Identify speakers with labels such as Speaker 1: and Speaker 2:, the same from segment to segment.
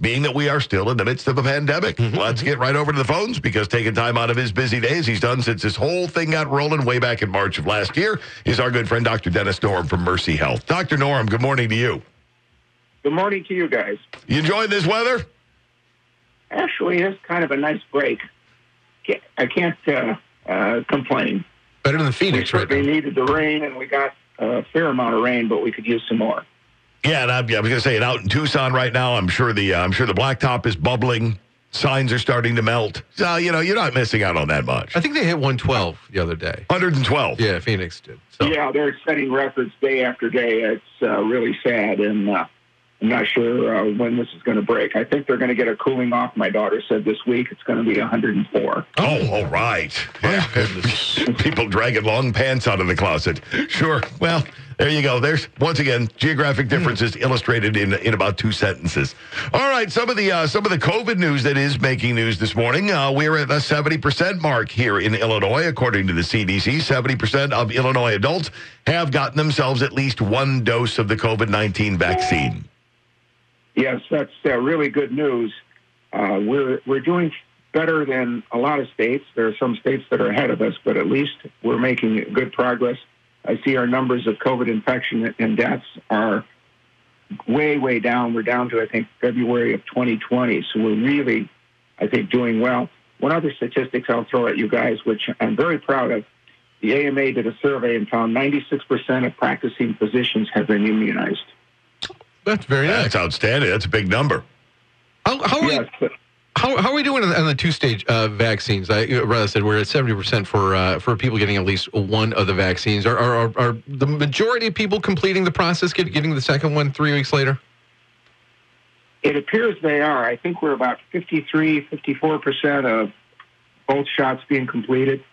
Speaker 1: being that we are still in the midst of a pandemic. Let's get right over to the phones, because taking time out of his busy days he's done since this whole thing got rolling way back in March of last year is our good friend Dr. Dennis Norem from Mercy Health. Dr. Norem, good morning to you.
Speaker 2: Good morning to you guys.
Speaker 1: You enjoying this weather?
Speaker 2: Actually, it's kind of a nice break. I can't complain.
Speaker 3: Better than Phoenix,
Speaker 2: we
Speaker 3: right?
Speaker 2: They needed the rain, and we got a fair amount of rain, but we could use some more.
Speaker 1: Yeah, and I was going to say, out in Tucson right now, I'm sure the blacktop is bubbling. Signs are starting to melt. So, you're not missing out on that much.
Speaker 3: I think they hit 112 the other day.
Speaker 1: 112.
Speaker 3: Yeah, Phoenix did. So.
Speaker 2: Yeah, they're setting records day after day. It's really sad, and I'm not sure when this is going to break. I think they're going to get a cooling off. My daughter said this week it's going to be 104.
Speaker 1: Oh, all right. Yeah. People dragging long pants out of the closet. Sure. Well, there you go. There's, once again, geographic differences illustrated in about 2 sentences. All right, some of the COVID news that is making news this morning. We're at the 70% mark here in Illinois, according to the CDC. 70% of Illinois adults have gotten themselves at least one dose of the COVID-19 vaccine.
Speaker 2: Yes, that's really good news. We're doing better than a lot of states. There are some states that are ahead of us, but at least we're making good progress. I see our numbers of COVID infection and deaths are way, way down. We're down to, I think, February of 2020. So we're really, I think, doing well. One other statistics I'll throw at you guys, which I'm very proud of. The AMA did a survey and found 96% of practicing physicians have been immunized.
Speaker 3: That's very nice.
Speaker 1: That's outstanding. That's a big number.
Speaker 3: How are we doing on the two-stage vaccines? I rather said we're at 70% for people getting at least one of the vaccines. Are the majority of people completing the process, getting the second one 3 weeks later?
Speaker 2: It appears they are. I think we're about 53, 54% of both shots being completed.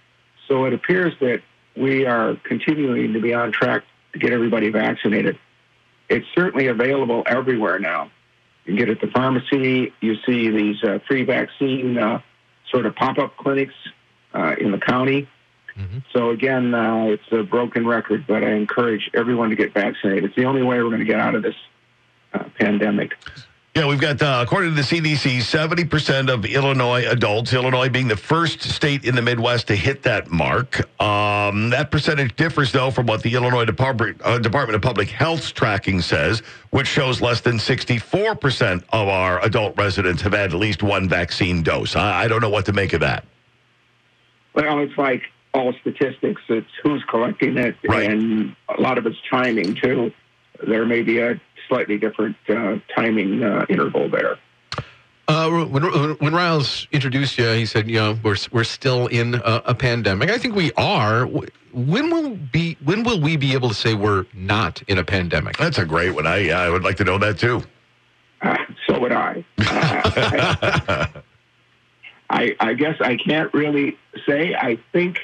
Speaker 2: So it appears that we are continuing to be on track to get everybody vaccinated. It's certainly available everywhere now. You can get it at the pharmacy. You see these free vaccine sort of pop-up clinics in the county. Mm-hmm. So, again, it's a broken record, but I encourage everyone to get vaccinated. It's the only way we're going to get out of this pandemic.
Speaker 1: Yeah, we've got, according to the CDC, 70% of Illinois adults, Illinois being the first state in the Midwest to hit that mark. That percentage differs, though, from what the Illinois Department of Public Health's tracking says, which shows less than 64% of our adult residents have had at least one vaccine dose. I don't know what to make of that.
Speaker 2: Well, it's like all statistics. It's who's collecting it,
Speaker 1: right.
Speaker 2: And a lot of it's timing, too. There may be a slightly different timing interval there.
Speaker 3: When Riles introduced you, he said, we're still in a pandemic. I think we are. When will we be able to say we're not in a pandemic?
Speaker 1: That's a great one. I would like to know that too.
Speaker 2: So would I. I guess I can't really say. I think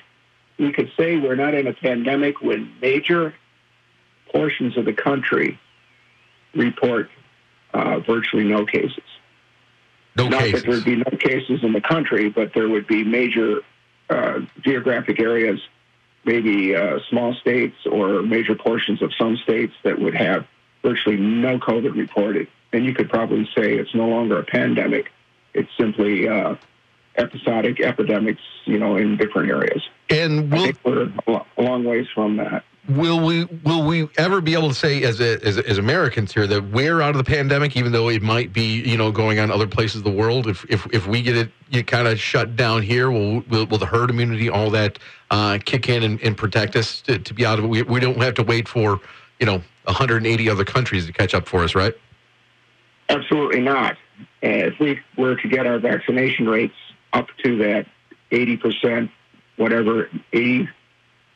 Speaker 2: we could say we're not in a pandemic when major portions of the country report virtually no cases. Not that there would be no cases in the country, but there would be major geographic areas, maybe small states or major portions of some states that would have virtually no COVID reported. And you could probably say it's no longer a pandemic. It's simply episodic epidemics, in different areas.
Speaker 3: And
Speaker 2: I think we're a long ways from that.
Speaker 3: Will we ever be able to say as Americans here that we're out of the pandemic, even though it might be going on other places of the world? If we get it kind of shut down here, will the herd immunity, all that, kick in and protect us to be out of it? We don't have to wait for 180 other countries to catch up for us, right?
Speaker 2: Absolutely not. If we were to get our vaccination rates up to that 80%, whatever, 80.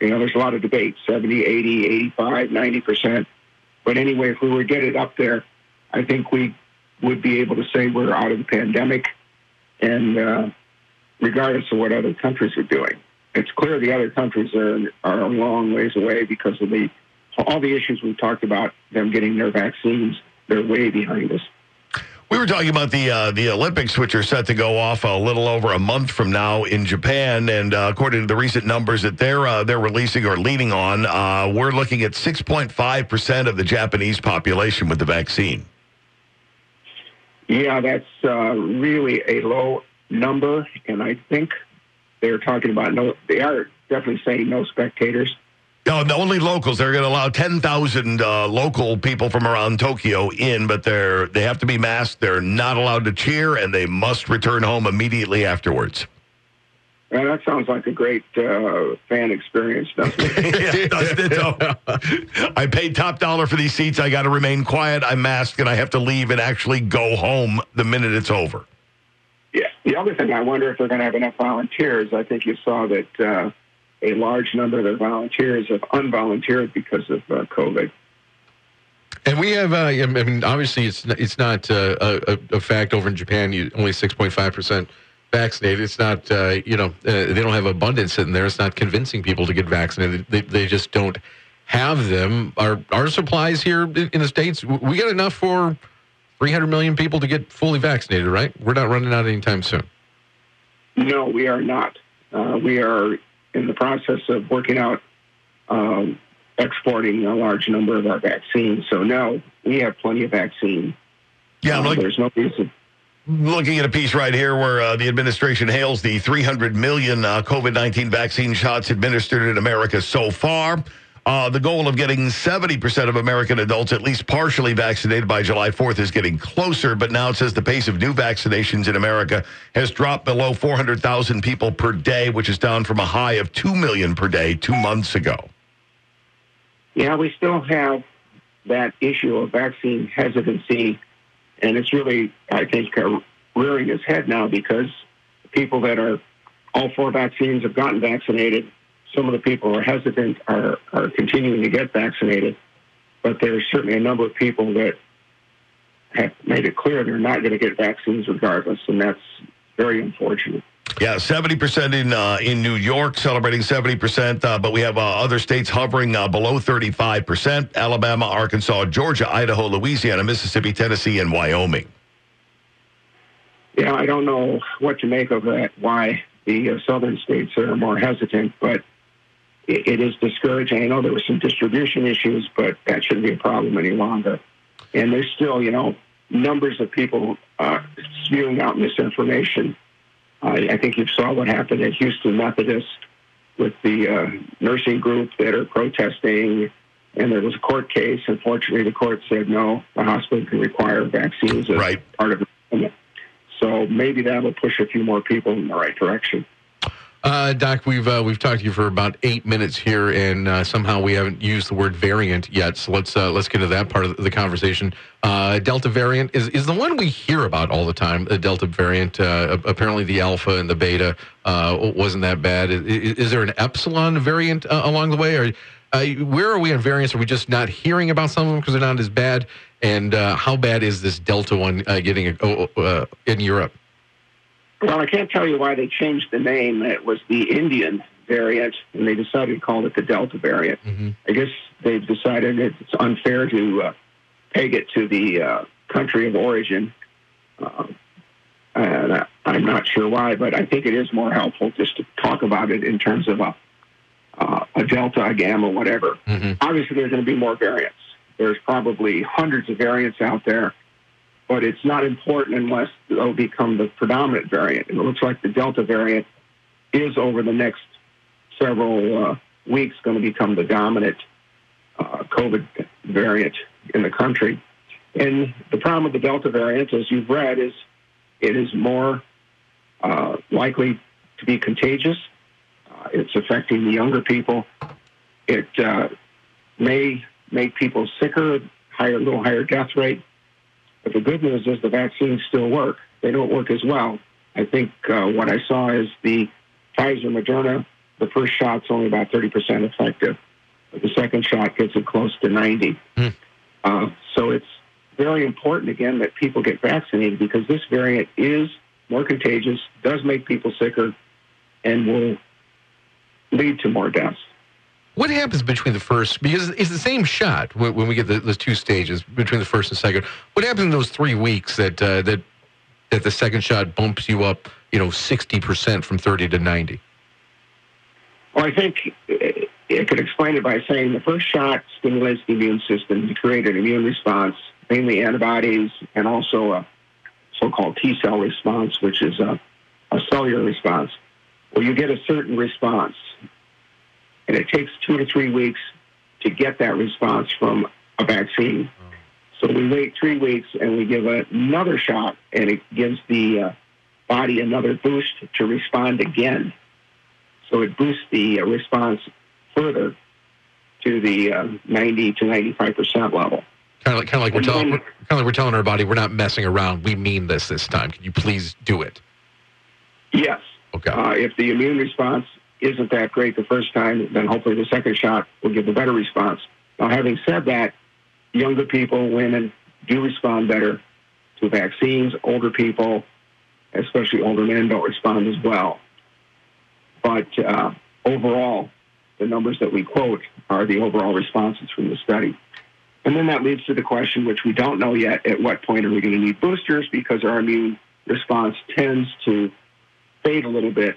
Speaker 2: There's a lot of debate, 70, 80, 85, 90%. But anyway, if we were to get it up there, I think we would be able to say we're out of the pandemic, and regardless of what other countries are doing. It's clear the other countries are a long ways away because of all the issues we've talked about, them getting their vaccines. They're way behind us.
Speaker 1: We were talking about the Olympics, which are set to go off a little over a month from now in Japan, and according to the recent numbers that they're releasing or leaning on, we're looking at 6.5% of the Japanese population with the vaccine.
Speaker 2: Yeah, that's really a low number, and I think they're talking about they are definitely saying no spectators.
Speaker 1: No, only locals. They're going to allow 10,000 local people from around Tokyo in, but they have to be masked. They're not allowed to cheer, and they must return home immediately afterwards.
Speaker 2: Well, that sounds like a great fan experience, doesn't it?
Speaker 1: Yeah, doesn't it? So, I paid top dollar for these seats. I got to remain quiet. I'm masked, and I have to leave and actually go home the minute it's over.
Speaker 2: Yeah. The other thing, I wonder if they're going to have enough volunteers. I think you saw that a large number of their volunteers have unvolunteered because of COVID.
Speaker 3: And we have, I mean, obviously it's not a fact over in Japan. Only 6.5% vaccinated. It's not, they don't have abundance sitting there. It's not convincing people to get vaccinated. They just don't have them. Our supplies here in the States, we got enough for 300 million people to get fully vaccinated, right? We're not running out anytime soon.
Speaker 2: No, we are not. We are in the process of working out exporting a large number of our vaccines. So, no, we have plenty of vaccine.
Speaker 1: Yeah,
Speaker 2: there's no reason.
Speaker 1: Looking at a piece right here where the administration hails the 300 million COVID-19 vaccine shots administered in America so far. The goal of getting 70% of American adults at least partially vaccinated by July 4th is getting closer, but now it says the pace of new vaccinations in America has dropped below 400,000 people per day, which is down from a high of 2 million per day 2 months ago.
Speaker 2: Yeah, we still have that issue of vaccine hesitancy, and it's really, I think, rearing its head now because people that are all 4 vaccines have gotten vaccinated. Some of the people who are hesitant are continuing to get vaccinated, but there's certainly a number of people that have made it clear they're not going to get vaccines regardless, and that's very unfortunate.
Speaker 1: Yeah, 70% in New York, celebrating 70%, but we have other states hovering below 35%, Alabama, Arkansas, Georgia, Idaho, Louisiana, Mississippi, Tennessee, and Wyoming.
Speaker 2: Yeah, I don't know what to make of that, why the southern states are more hesitant, but it is discouraging. I know there were some distribution issues, but that shouldn't be a problem any longer. And there's still, numbers of people spewing out misinformation. I think you saw what happened at Houston Methodist with the nursing group that are protesting, and there was a court case. Unfortunately, the court said no, the hospital can require vaccines as part of it. So maybe that will push a few more people in the right direction.
Speaker 3: Doc, we've talked to you for about 8 minutes here, and somehow we haven't used the word variant yet. So let's get to that part of the conversation. Delta variant is the one we hear about all the time. The Delta variant, apparently the Alpha and the Beta wasn't that bad. Is there an Epsilon variant along the way? Or where are we on variants? Are we just not hearing about some of them because they're not as bad? And how bad is this Delta one getting in Europe?
Speaker 2: Well, I can't tell you why they changed the name. It was the Indian variant, and they decided to call it the Delta variant. Mm-hmm. I guess they've decided it's unfair to peg it to the country of origin. And I'm not sure why, but I think it is more helpful just to talk about it in terms of a Delta, a Gamma, whatever. Mm-hmm. Obviously, there's going to be more variants. There's probably hundreds of variants out there. But it's not important unless it'll become the predominant variant. And it looks like the Delta variant is, over the next several weeks, going to become the dominant COVID variant in the country. And the problem with the Delta variant, as you've read, is it is more likely to be contagious. It's affecting the younger people. It may make people sicker, a little higher death rate. But the good news is the vaccines still work. They don't work as well. I think what I saw is the Pfizer, Moderna, the first shot's only about 30% effective. But the second shot gets it close to 90. So it's very important, again, that people get vaccinated because this variant is more contagious, does make people sicker, and will lead to more deaths.
Speaker 3: What happens between the first, because it's the same shot when we get those 2 stages between the first and second. What happens in those 3 weeks that the second shot bumps you up, 60% from 30 to 90?
Speaker 2: Well, I think it could explain it by saying the first shot stimulates the immune system to create an immune response, mainly antibodies and also so-called T-cell response, which is a cellular response, where you get a certain response. And it takes 2 to 3 weeks to get that response from a vaccine. So we wait 3 weeks and we give another shot, and it gives the body another boost to respond again. So it boosts the response further to the 90 to 95% level.
Speaker 3: Kind of like we're telling our body we're not messing around. We mean this time. Can you please do it?
Speaker 2: Yes.
Speaker 3: Okay.
Speaker 2: If the immune response isn't that great the first time, then hopefully the second shot will give a better response. Now, having said that, younger people, women, do respond better to vaccines. Older people, especially older men, don't respond as well. But overall, the numbers that we quote are the overall responses from the study. And then that leads to the question, which we don't know yet, at what point are we going to need boosters, because our immune response tends to fade a little bit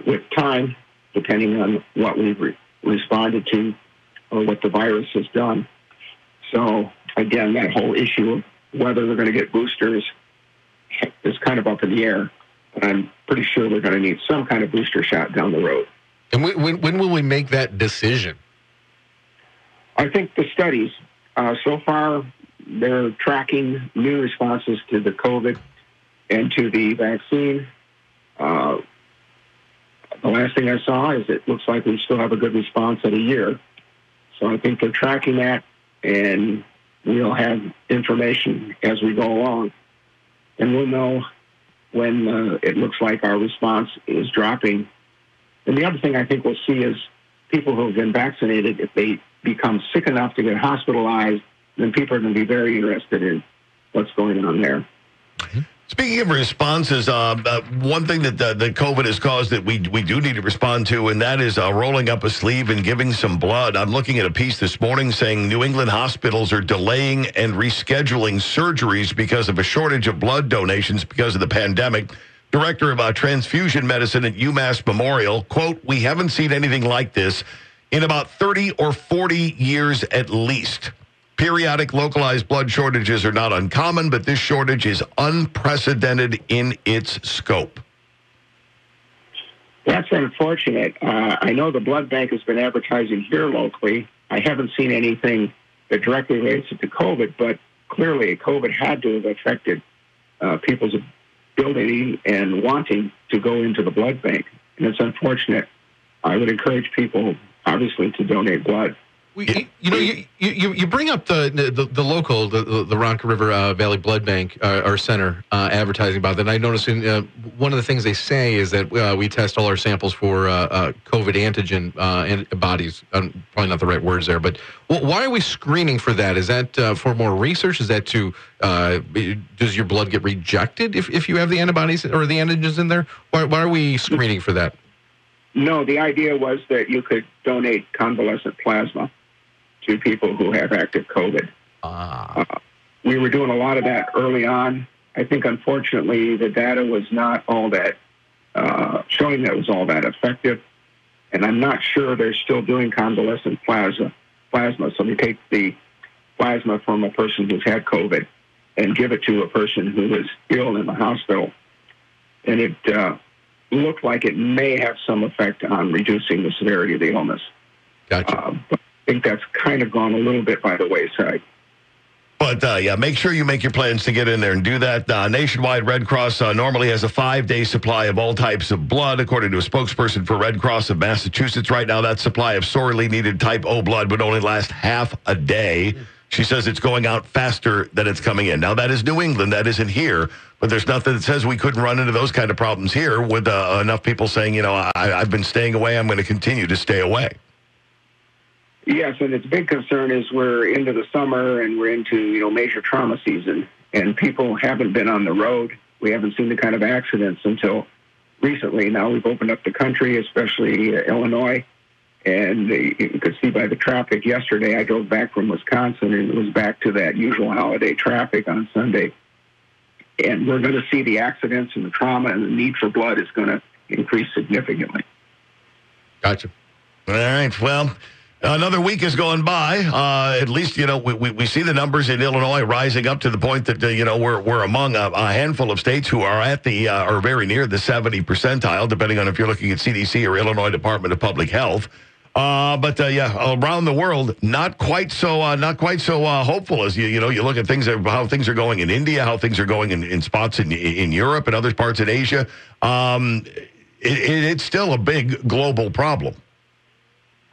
Speaker 2: with time, depending on what we've responded to or what the virus has done. So, again, that whole issue of whether we're going to get boosters is kind of up in the air. But I'm pretty sure we're going to need some kind of booster shot down the road.
Speaker 3: And when will we make that decision?
Speaker 2: I think the studies, so far, they're tracking new responses to the COVID and to the vaccine. The last thing I saw is it looks like we still have a good response at a year. So I think they're tracking that, and we'll have information as we go along. And we'll know when it looks like our response is dropping. And the other thing I think we'll see is people who have been vaccinated, if they become sick enough to get hospitalized, then people are going to be very interested in what's going on there.
Speaker 1: Speaking of responses, one thing that the COVID has caused that we do need to respond to, and that is rolling up a sleeve and giving some blood. I'm looking at a piece this morning saying New England hospitals are delaying and rescheduling surgeries because of a shortage of blood donations because of the pandemic. Director of Transfusion Medicine at UMass Memorial, quote, "We haven't seen anything like this in about 30 or 40 years at least. Periodic localized blood shortages are not uncommon, but this shortage is unprecedented in its scope."
Speaker 2: That's unfortunate. I know the blood bank has been advertising here locally. I haven't seen anything that directly relates to COVID, but clearly COVID had to have affected people's ability and wanting to go into the blood bank. And it's unfortunate. I would encourage people, obviously, to donate blood.
Speaker 3: You bring up the local, the Ronco River Valley Blood Bank, our center, advertising about that. And I noticed one of the things they say is that we test all our samples for COVID antigen antibodies. Probably not the right words there, but why are we screening for that? Is that for more research? Is that does your blood get rejected if you have the antibodies or the antigens in there? Why are we screening for that?
Speaker 2: No, the idea was that you could donate convalescent plasma to people who have active COVID. We were doing a lot of that early on. I think, unfortunately, the data was not all that showing that it was all that effective. And I'm not sure they're still doing convalescent plasma. So they take the plasma from a person who's had COVID and give it to a person who is ill in the hospital. And it looked like it may have some effect on reducing the severity of the illness.
Speaker 3: Gotcha.
Speaker 2: But I think that's kind of gone a little bit by the wayside.
Speaker 1: But, make sure you make your plans to get in there and do that. Nationwide Red Cross normally has a 5-day supply of all types of blood, according to a spokesperson for Red Cross of Massachusetts. Right now, that supply of sorely needed type O blood would only last half a day. She says it's going out faster than it's coming in. Now, that is New England. That isn't here. But there's nothing that says we couldn't run into those kind of problems here with enough people saying, I've been staying away. I'm going to continue to stay away.
Speaker 2: Yes, and its big concern is we're into the summer and we're into, major trauma season, and people haven't been on the road. We haven't seen the kind of accidents until recently. Now we've opened up the country, especially Illinois, and you could see by the traffic yesterday, I drove back from Wisconsin, and it was back to that usual holiday traffic on Sunday. And we're going to see the accidents and the trauma, and the need for blood is going to increase significantly.
Speaker 3: Gotcha.
Speaker 1: All right, well, Another week has gone by. At least, we see the numbers in Illinois rising up to the point that, we're among a handful of states who are at or very near the 70 percentile, depending on if you're looking at CDC or Illinois Department of Public Health. But around the world, not quite so hopeful as you look at things, how things are going in India, how things are going in spots in Europe and other parts in Asia. It's still a big global problem.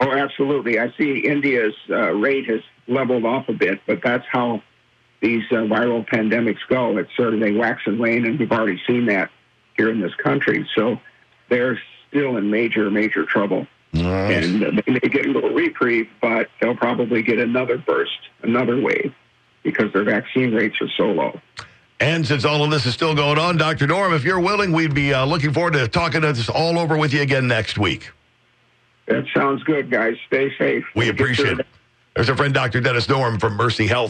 Speaker 2: Oh, absolutely. I see India's rate has leveled off a bit, but that's how these viral pandemics go. It's sort of they wax and wane, and we've already seen that here in this country. So they're still in major, major trouble.
Speaker 1: Nice.
Speaker 2: And they may get a little reprieve, but they'll probably get another burst, another wave, because their vaccine rates are so low.
Speaker 1: And since all of this is still going on, Dr. Norem, if you're willing, we'd be looking forward to talking this all over with you again next week.
Speaker 2: That sounds good, guys. Stay safe.
Speaker 1: We appreciate it. There's our friend Dr. Dennis Norem from Mercy Health.